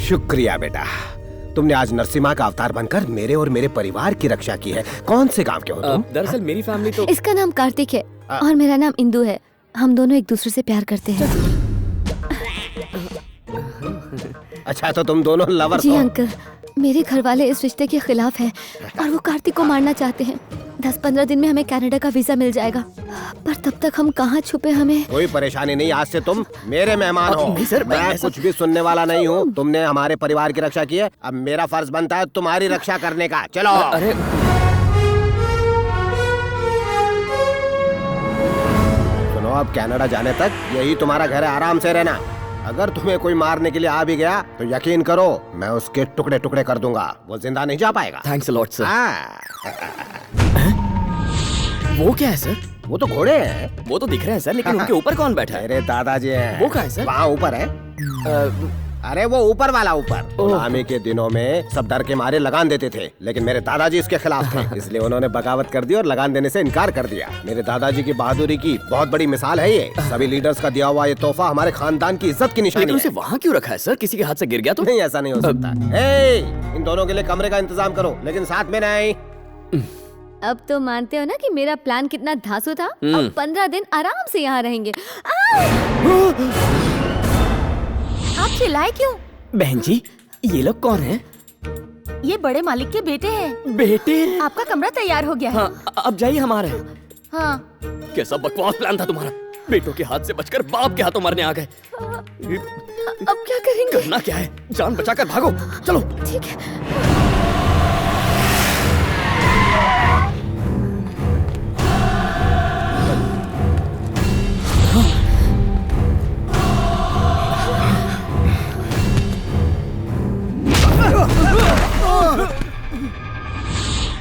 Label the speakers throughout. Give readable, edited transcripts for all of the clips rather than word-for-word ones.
Speaker 1: शुक्रिया बेटा, तुमने आज नरसिम्हा का अवतार बनकर मेरे और मेरे परिवार की रक्षा की है। कौन से गांव के हो तुम?
Speaker 2: दरअसल मेरी फैमिली तो...
Speaker 3: इसका नाम कार्तिक है और मेरा नाम इंदु है। हम दोनों एक दूसरे से प्यार करते हैं।
Speaker 1: अच्छा, तो तुम दोनों लवर
Speaker 3: जी
Speaker 1: हो?
Speaker 3: अंकल, मेरे घर वाले इस रिश्ते के खिलाफ हैं और वो कार्तिक को मारना चाहते हैं। 10-15 दिन में हमें कनाडा का वीजा मिल जाएगा, पर तब तक हम कहाँ छुपे। हमें
Speaker 1: कोई परेशानी नहीं, आज से तुम मेरे मेहमान हो।
Speaker 2: नहीं सर,
Speaker 1: मैं कुछ भी सुनने वाला नहीं हूँ। तुमने हमारे परिवार की रक्षा की है, अब मेरा फर्ज बनता है तुम्हारी रक्षा करने का। चलो।
Speaker 2: अरे
Speaker 1: सुनो, अब कनाडा जाने तक यही तुम्हारा घर है, आराम से रहना। अगर तुम्हें कोई मारने के लिए आ भी गया तो यकीन करो मैं उसके टुकड़े टुकड़े कर दूंगा, वो जिंदा नहीं जा पाएगा।
Speaker 2: Thanks a lot sir. वो क्या है सर?
Speaker 1: वो तो घोड़े हैं।
Speaker 2: वो तो दिख रहे हैं सर, लेकिन उनके ऊपर कौन बैठा है?
Speaker 1: मेरे दादाजी हैं।
Speaker 2: वो कहाँ है सर?
Speaker 1: वहाँ ऊपर है। अरे वो ऊपर वाला ऊपर। गुलामी के दिनों में सब डर के मारे लगान देते थे, लेकिन मेरे दादाजी इसके खिलाफ थे, इसलिए उन्होंने बगावत कर दी और लगान देने से इनकार कर दिया। मेरे दादाजी की बहादुरी की बहुत बड़ी मिसाल है ये। सभी लीडर्स का दिया हुआ ये तोहफा हमारे खानदान की इज्जत की निशानी
Speaker 2: लेकिन उसे
Speaker 1: है।
Speaker 2: वहाँ क्यों रखा है सर? किसी के हाथ से गिर गया तो?
Speaker 1: नहीं, ऐसा नहीं हो सकता। इन दोनों के लिए कमरे का इंतजाम करो, लेकिन साथ में नहीं।
Speaker 3: अब तो मानते हो ना कि मेरा प्लान कितना धांसू था। अब 15 दिन आराम से यहाँ रहेंगे।
Speaker 4: आप चिल्लाए क्यों?
Speaker 2: बहन जी, ये लोग कौन हैं?
Speaker 4: ये बड़े मालिक के बेटे हैं।
Speaker 2: बेटे?
Speaker 4: आपका कमरा तैयार हो गया है।
Speaker 2: हाँ, अब जाइए हमारे।
Speaker 4: हाँ।
Speaker 2: कैसा बकवास प्लान था तुम्हारा? बेटों के हाथ से बचकर बाप के हाथों मरने आ गए।
Speaker 3: अब क्या करेंगे?
Speaker 2: करना क्या है? जान बचाकर भागो। चलो।
Speaker 3: ठीक है।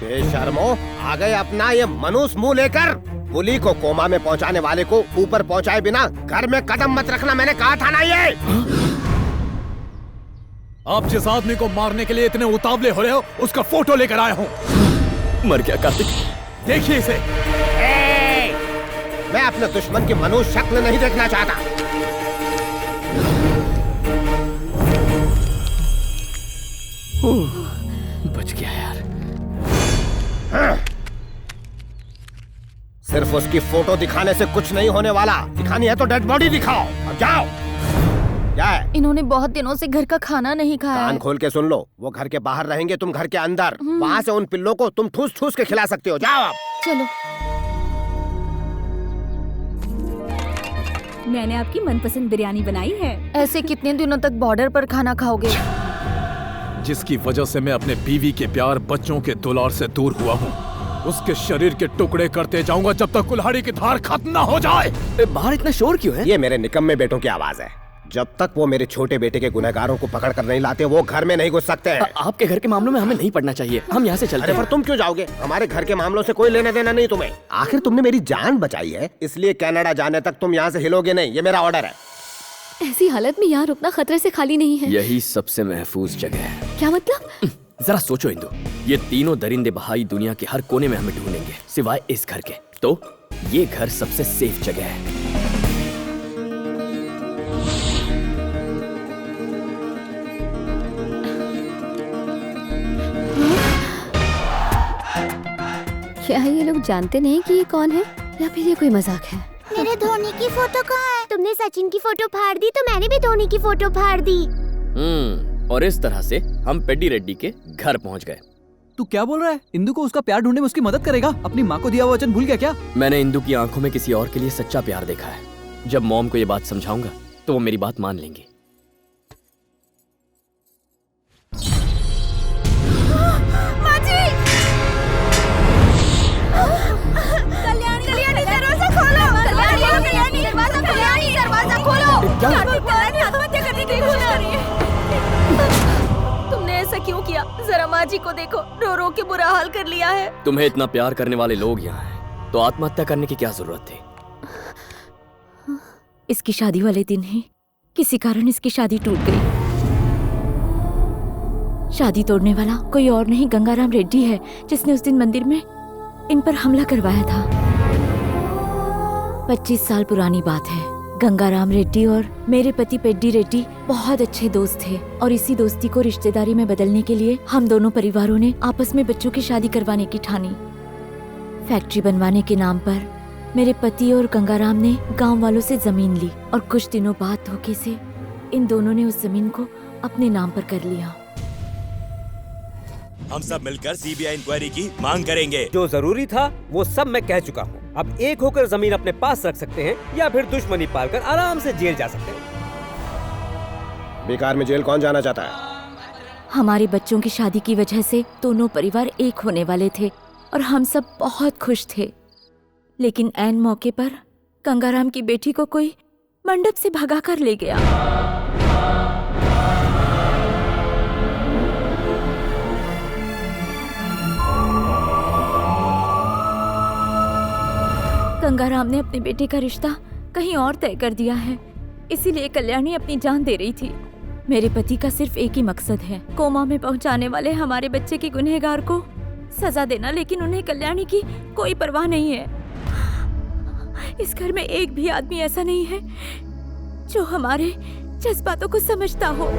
Speaker 1: बेशर्मो, आ गए अपना ये मनुष्य मुंह लेकर। पुली को कोमा में पहुंचाने वाले को ऊपर पहुंचाए बिना घर में कदम मत रखना, मैंने कहा था ना। ये
Speaker 5: आप जिस आदमी को मारने के लिए इतने उतावले हो रहे हो, उसका फोटो लेकर आया हूँ।
Speaker 2: मर गया कार्तिक,
Speaker 5: देखिए इसे।
Speaker 1: मैं अपने दुश्मन की मनुष्य शक्ल नहीं देखना चाहता।
Speaker 2: बच गया यार।
Speaker 1: सिर्फ उसकी फोटो दिखाने से कुछ नहीं होने वाला। दिखानी है तो डेड बॉडी दिखाओ। अब जाओ। क्या है?
Speaker 4: इन्होंने बहुत दिनों से घर का खाना नहीं खाया
Speaker 1: कान
Speaker 4: है।
Speaker 1: खोल के सुन लो, वो घर के बाहर रहेंगे, तुम घर के अंदर। वहाँ से उन पिल्लों को तुम ठूस ठूस के खिला सकते हो। जाओ अब।
Speaker 4: चलो।
Speaker 6: मैंने आपकी मनपसंद बिरयानी बनाई है।
Speaker 4: ऐसे कितने दिनों तक बॉर्डर पर खाना खाओगे?
Speaker 5: जिसकी वजह से मैं अपने बीवी के प्यार, बच्चों के दुलार से दूर हुआ हूँ, उसके शरीर के टुकड़े करते जाऊंगा जब तक कुल्हाड़ी की धार खत्म ना हो जाए।
Speaker 2: बाहर इतना शोर क्यों है?
Speaker 1: ये मेरे निकम्मे बेटों की आवाज है। जब तक वो मेरे छोटे बेटे के गुनहगारों को पकड़ कर नहीं लाते, वो घर में नहीं घुस सकते हैं।
Speaker 2: आपके घर के मामलों में हमें नहीं पड़ना चाहिए, हम यहाँ से चलते
Speaker 1: अरे
Speaker 2: हैं।
Speaker 1: पर तुम क्यों जाओगे? हमारे घर के मामलों से कोई लेना देना नहीं तुम्हें। आखिर तुमने मेरी जान बचाई है, इसलिए कनाडा जाने तक तुम यहाँ से हिलोगे नहीं। ये मेरा ऑर्डर है।
Speaker 3: ऐसी हालत में यहाँ रुकना खतरे से खाली नहीं है।
Speaker 2: यही सबसे महफूज जगह है।
Speaker 3: क्या मतलब?
Speaker 2: जरा सोचो इंदु, ये तीनों दरिंदे बहाई दुनिया के हर कोने में हमें ढूंढेंगे, सिवाय इस घर के। तो ये घर सबसे सेफ जगह है।
Speaker 3: क्या ये लोग जानते नहीं कि ये कौन है, या फिर ये कोई मजाक है?
Speaker 7: मेरे धोनी की फोटो कहाँ है? तुमने सचिन की फोटो फाड़ दी तो मैंने भी धोनी की फोटो फाड़ दी।
Speaker 2: और इस तरह से हम पेड्डी रेड्डी के घर पहुंच गए।
Speaker 8: तू क्या बोल रहा है? इंदु को उसका प्यार ढूंढने में उसकी मदद करेगा? अपनी माँ को दिया हुआ वचन भूल गया क्या?
Speaker 2: मैंने इंदु की आंखों में किसी और के लिए सच्चा प्यार देखा है। जब मॉम को ये बात समझाऊंगा तो वो मेरी बात मान लेंगी।
Speaker 4: कल्याणी, दरवाजा खोलो। कल्याणी, दरवाजा खोलो। आत्महत्या करने की कोशिश कर रही है। तुमने ऐसा क्यों किया? जरा माँ जी को देखो, रो रो के बुरा हाल कर लिया है।
Speaker 2: तुम्हें इतना प्यार करने वाले लोग यहाँ हैं, तो आत्महत्या करने की क्या जरूरत थी?
Speaker 6: इसकी शादी वाले दिन ही किसी कारण इसकी शादी टूट गई। शादी तोड़ने वाला कोई और नहीं, गंगाराम रेड्डी है, जिसने उस दिन मंदिर में इन पर हमला करवाया था। 25 साल पुरानी बात है। गंगाराम रेड्डी और मेरे पति पेड्डी रेड्डी बहुत अच्छे दोस्त थे और इसी दोस्ती को रिश्तेदारी में बदलने के लिए हम दोनों परिवारों ने आपस में बच्चों की शादी करवाने की ठानी। फैक्ट्री बनवाने के नाम पर मेरे पति और गंगाराम ने गांव वालों से जमीन ली और कुछ दिनों बाद धोखे से इन दोनों ने उस जमीन को अपने नाम पर कर लिया।
Speaker 9: हम सब मिलकर सीबीआई इंक्वायरी की मांग करेंगे।
Speaker 10: जो जरूरी था वो सब मैं कह चुका हूँ। अब एक होकर जमीन अपने पास रख सकते हैं या फिर दुश्मनी पालकर आराम से जेल जा सकते हैं।
Speaker 1: बेकार में जेल कौन जाना चाहता है?
Speaker 6: हमारे बच्चों की शादी की वजह से दोनों परिवार एक होने वाले थे और हम सब बहुत खुश थे, लेकिन ऐन मौके पर गंगाराम की बेटी को कोई मंडप से भगा कर ले गया। गंगाराम ने अपने बेटे का रिश्ता कहीं और तय कर दिया है, इसीलिए कल्याणी अपनी जान दे रही थी। मेरे पति का सिर्फ एक ही मकसद है, कोमा में पहुंचाने वाले हमारे बच्चे के गुनहगार को सजा देना, लेकिन उन्हें कल्याणी की कोई परवाह नहीं है। इस घर में एक भी आदमी ऐसा नहीं है जो हमारे जज्बातों को समझता हो।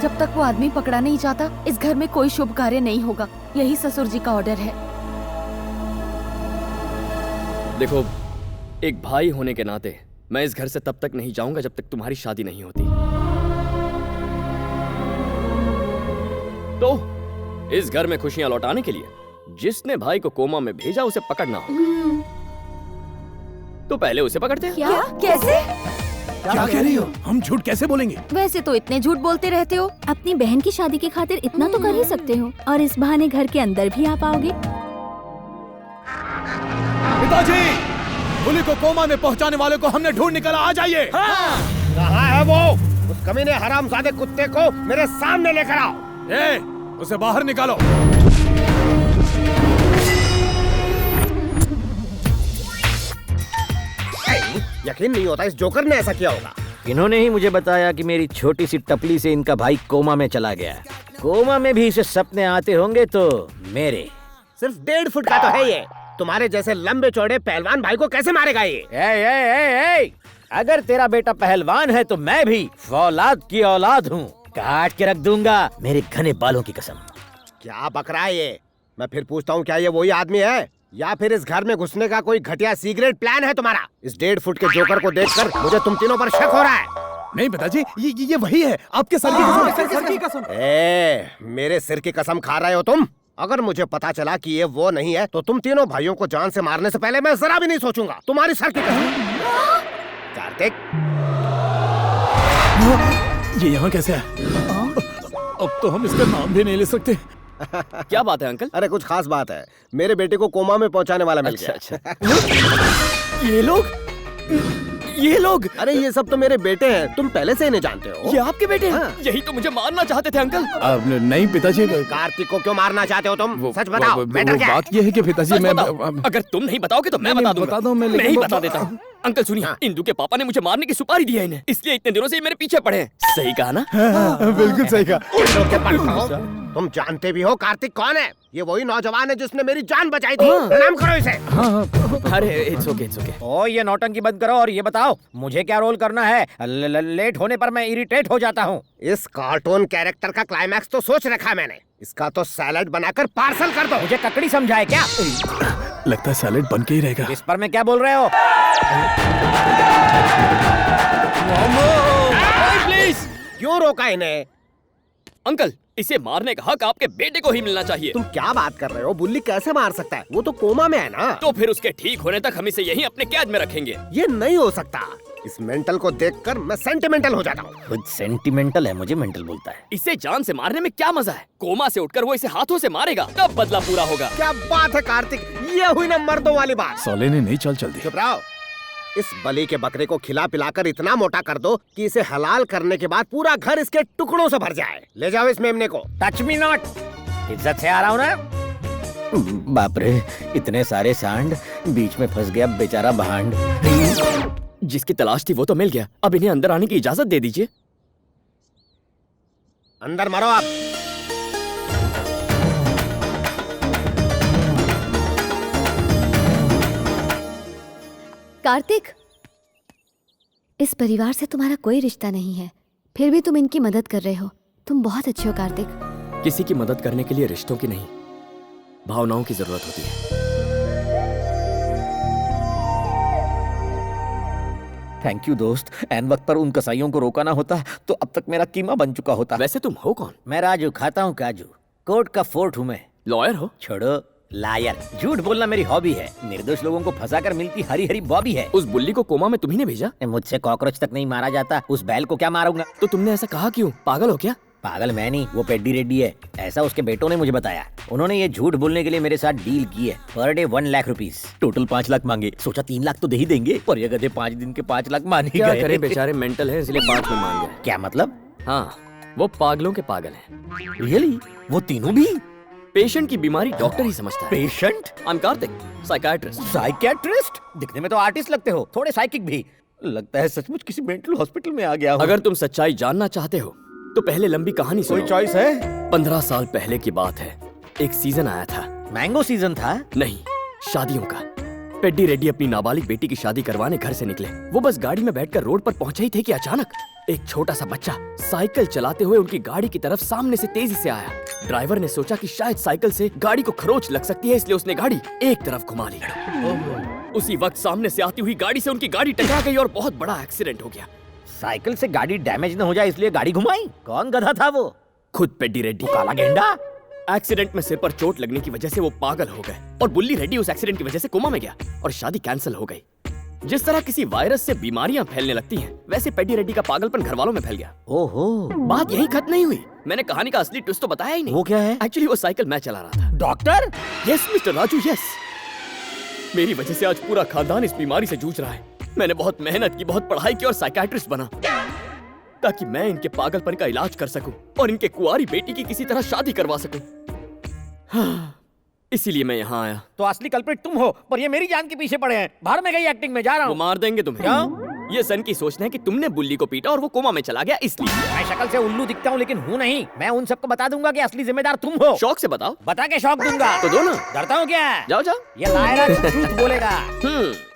Speaker 4: जब तक वो आदमी पकड़ा नहीं जाता इस घर में कोई शुभ कार्य नहीं होगा। यही ससुर जी का ऑर्डर है।
Speaker 2: देखो, एक भाई होने के नाते मैं इस घर से तब तक नहीं जाऊंगा जब तक तुम्हारी शादी नहीं होती। तो इस घर में खुशियां लौटाने के लिए जिसने भाई को कोमा में भेजा उसे पकड़ना होगा। तो पहले उसे पकड़ते हैं।
Speaker 4: क्या? कैसे?
Speaker 5: क्या कह रही हो? हम झूठ कैसे बोलेंगे?
Speaker 4: वैसे तो इतने झूठ बोलते रहते हो।
Speaker 3: अपनी बहन की शादी के खातिर इतना तो कर ही सकते हो, और इस बहाने घर के अंदर भी आ पाओगे।
Speaker 5: पिताजी, बुली को कोमा में पहुंचाने वाले को हमने ढूंढ निकाला, आ जाइए।
Speaker 1: कहाँ है वो? उस कमीने हरामजादे कुत्ते को मेरे सामने लेकर आओ।
Speaker 5: उसे बाहर निकालो।
Speaker 1: यकीन नहीं होता इस जोकर ने ऐसा किया होगा।
Speaker 10: इन्होंने ही मुझे बताया कि मेरी छोटी सी टपली से इनका भाई कोमा में चला गया। कोमा में भी इसे सपने आते होंगे तो मेरे।
Speaker 1: सिर्फ 1.5 फुट का तो है ये। तुम्हारे जैसे लंबे चौड़े पहलवान भाई को कैसे मारेगा ये?
Speaker 10: ए, अगर तेरा बेटा पहलवान है तो मैं भी फौलाद की औलाद हूँ। काट के रख दूंगा मेरे घने बालों की कसम।
Speaker 1: क्या बक रहा है ये? मैं फिर पूछता हूँ, क्या ये वही आदमी है या फिर इस घर में घुसने का कोई घटिया सीक्रेट प्लान है तुम्हारा? इस 1.5 फुट के जोकर को देखकर मुझे तुम तीनों पर शक हो रहा है।
Speaker 5: नहीं पिताजी, ये वही है। आपके सर की कसम।
Speaker 1: मेरे सिर की कसम खा रहे हो तुम? अगर मुझे पता चला कि ये वो नहीं है तो तुम तीनों भाइयों को जान से मारने से पहले मैं जरा भी नहीं सोचूंगा। तुम्हारी सर की कसम। कार्तिक,
Speaker 5: ये यहाँ कैसे है? अब तो हम इसका नाम भी नहीं ले सकते।
Speaker 2: क्या बात है अंकल?
Speaker 1: अरे कुछ खास बात है। मेरे बेटे को कोमा में पहुंचाने वाला मिल गया।
Speaker 2: अच्छा। ये लोग
Speaker 1: अरे ये सब तो मेरे बेटे हैं। तुम पहले से इन्हें जानते हो।
Speaker 2: ये आपके बेटे हैं?
Speaker 1: हाँ।
Speaker 2: यही तो मुझे मारना चाहते थे अंकल।
Speaker 5: नहीं पिताजी,
Speaker 1: कार्तिक को क्यों मारना चाहते हो तुम? सच बताओ। मैटर क्या है?
Speaker 5: बात ये है कि पिताजी
Speaker 2: सच
Speaker 5: मैं
Speaker 2: बताओ। अगर तुम नहीं बताओगे तो मैं बता दूंगा।
Speaker 5: बता दो, मैं
Speaker 2: ही बता देता हूँ। अंकल सुनिए, इंदु के पापा ने मुझे मारने की सुपारी दी है इन्हें, इसलिए इतने दिनों से ये मेरे पीछे पड़े हैं। सही कहा ना?
Speaker 5: बिल्कुल सही कहा।
Speaker 1: तुम जानते भी हो कार्तिक कौन है? ये वही नौजवान है जिसने मेरी जान बचाई थी। प्रणाम करो इसे।
Speaker 2: अरे इट्स ओके।
Speaker 10: ओ ये नौटंकी बंद करो और ये बताओ मुझे क्या रोल करना है? लेट होने पर मैं इरिटेट हो जाता हूँ।
Speaker 1: इस कार्टून कैरेक्टर का क्लाइमैक्स तो सोच रखा मैंने। इसका तो सैलेड बनाकर पार्सल कर दो।
Speaker 10: मुझे ककड़ी समझाए क्या?
Speaker 5: लगता है सैलेड बन के ही रहेगा।
Speaker 10: इस पर मैं क्या बोल रहे हो?
Speaker 2: प्लीज।
Speaker 1: क्यों रोका इन्हें?
Speaker 2: अंकल, इसे मारने का हक आपके बेटे को ही मिलना चाहिए।
Speaker 1: तुम क्या बात कर रहे हो? बुल्ली कैसे मार सकता है? वो तो कोमा में है ना।
Speaker 2: तो फिर उसके ठीक होने तक हम इसे यहीं अपने कैद में रखेंगे।
Speaker 1: ये नहीं हो सकता। इस मेंटल को देखकर मैं सेंटिमेंटल हो जाता हूँ।
Speaker 10: खुद सेंटिमेंटल है, मुझे मेंटल बोलता है।
Speaker 2: इसे जान से मारने में क्या मजा है? कोमा से उठकर वो इसे हाथों से मारेगा, तब बदला पूरा होगा।
Speaker 1: क्या बात है कार्तिक, ये हुई ना मर्दों वाली बात।
Speaker 5: साले ने नहीं चल दी।
Speaker 1: चुप रहो। इस बलि के बकरे को खिला पिलाकर इतना मोटा कर दो कि इसे हलाल करने के बाद पूरा घर इसके टुकड़ों से भर जाए। ले जाओ इस मेमने को।
Speaker 10: Touch me not. इज्जत से आ रहा हूँ ना। बाप रे, इतने सारे सांड, बीच में फंस गया बेचारा भांड।
Speaker 2: जिसकी तलाश थी वो तो मिल गया, अब इन्हें अंदर आने की इजाजत दे दीजिए।
Speaker 1: अंदर मरो आप।
Speaker 3: कार्तिक, इस परिवार से तुम्हारा कोई रिश्ता नहीं है, फिर भी तुम इनकी मदद कर रहे हो। तुम बहुत अच्छे हो कार्तिक।
Speaker 2: किसी की मदद करने के लिए रिश्तों की नहीं, भावनाओं की जरूरत होती है।
Speaker 10: थैंक यू दोस्त, एन वक्त पर उन कसाईयों को रोका ना होता तो अब तक मेरा कीमा बन चुका होता।
Speaker 2: वैसे तुम हो कौन?
Speaker 10: मैं राजू, खाता हूँ काजू, कोर्ट का फोर्ट हूँ मैं।
Speaker 2: लॉयर हो?
Speaker 10: छोड़ो लायर, झूठ बोलना मेरी हॉबी है। निर्दोष लोगों को फंसाकर मिलती हरी हरी बॉबी है।
Speaker 2: उस बुल्ली को कोमा में तुम्ही ने भेजा?
Speaker 10: मुझसे कॉकरोच तक नहीं मारा जाता, उस बैल को क्या मारूंगा?
Speaker 2: तो तुमने ऐसा कहा क्यों? पागल हो क्या?
Speaker 10: पागल मैं नहीं, वो पेड्डी रेड्डी है। ऐसा उसके बेटों ने मुझे बताया। उन्होंने ये झूठ बोलने के लिए मेरे साथ डील की है। Per day 1 lakh rupees, total 5 lakh मांगे। सोचा 3 लाख तो दे ही देंगे, पर ये गधे 5 दिन के 5 लाख मान ही
Speaker 2: क्या
Speaker 10: गए।
Speaker 2: करें, बेचारे मेंटल है इसलिए 5 में मान गए।
Speaker 10: क्या मतलब?
Speaker 2: हाँ, वो पागलों के पागल हैं।
Speaker 10: रियली? वो तीनों भी?
Speaker 2: पेशेंट की बीमारी डॉक्टर ही समझता है।
Speaker 10: Patient?
Speaker 2: I am Kartik, psychiatrist.
Speaker 10: Psychiatrist? दिखने में तो आर्टिस्ट लगते हो, थोड़े साइकिक भी। लगता है सचमुच किसी मेंटल हॉस्पिटल में आ गया हो।
Speaker 2: अगर तुम सच्चाई जानना चाहते हो तो पहले लंबी कहानी सुनो।
Speaker 10: कोई चॉइस है?
Speaker 2: 15 साल पहले की बात है। एक सीजन आया था।
Speaker 10: मैंगो सीजन था?
Speaker 2: नहीं, शादियों का। पेड्डी रेड्डी अपनी नाबालिग बेटी की शादी करवाने घर से निकले। वो बस गाड़ी में बैठकर रोड पर पहुंचे ही थे कि अचानक एक छोटा सा बच्चा साइकिल चलाते हुए उनकी गाड़ी की तरफ सामने से तेजी से आया। ड्राइवर ने सोचा कि शायद साइकिल से गाड़ी को खरोंच लग सकती है, इसलिए उसने गाड़ी एक तरफ घुमा ली। उसी वक्त सामने से आती हुई गाड़ी से उनकी गाड़ी टकरा गई और बहुत बड़ा एक्सीडेंट हो गया।
Speaker 10: साइकिल से गाड़ी डैमेज न हो जाए इसलिए गाड़ी घुमाई? कौन गधा था वो?
Speaker 2: खुद पेड्डी रेड्डी।
Speaker 10: काला गेंडा?
Speaker 2: एक्सीडेंट में सिर पर चोट लगने की वजह से वो पागल हो गए और बुल्ली रेड्डी उस एक्सीडेंट की वजह से कोमा में गया और शादी कैंसिल हो गई। जिस तरह किसी वायरस से बीमारियां फैलने लगती हैं, वैसे पेड्डी रेड्डी का पागलपन घर वालों में फैल गया।
Speaker 10: ओहो,
Speaker 2: बात यही खत्म नहीं हुई। मैंने कहानी का असली ट्विस्ट तो बताया ही नहीं।
Speaker 10: वो क्या है?
Speaker 2: एक्चुअली वो साइकिल मैं चला रहा था।
Speaker 10: Doctor?
Speaker 2: Yes mister Raju, yes. मेरी वजह से आज पूरा खानदान इस बीमारी से जूझ रहा है। मैंने बहुत मेहनत की, बहुत पढ़ाई की और साइकाइट्रिस्ट बना ताकि मैं इनके पागलपन का इलाज कर सकूं और इनके कुंवारी बेटी की किसी तरह शादी करवा सकूं। हाँ, इसीलिए मैं यहाँ आया।
Speaker 10: तो असली कल्प्रिट तुम हो, पर ये मेरी जान के पीछे पड़े हैं। बाहर में गई एक्टिंग में जा रहा
Speaker 2: वो
Speaker 10: हूँ।
Speaker 2: मार देंगे तुम्हें।
Speaker 10: क्यों?
Speaker 2: ये सन की सोचना है कि तुमने बुल्ली को पीटा और वो कोमा में चला गया, इसलिए।
Speaker 10: मैं शक्ल से उल्लू दिखता हूँ लेकिन हूँ नहीं। मैं उन सबको बता दूंगा कि असली जिम्मेदार तुम हो।
Speaker 2: शौक से बताओ।
Speaker 10: बता के शौक दूंगा।
Speaker 2: तो दो ना।
Speaker 10: डरता हूँ क्या?
Speaker 2: जाओ जाओ।
Speaker 10: ये लायरा झूठ बोलेगा।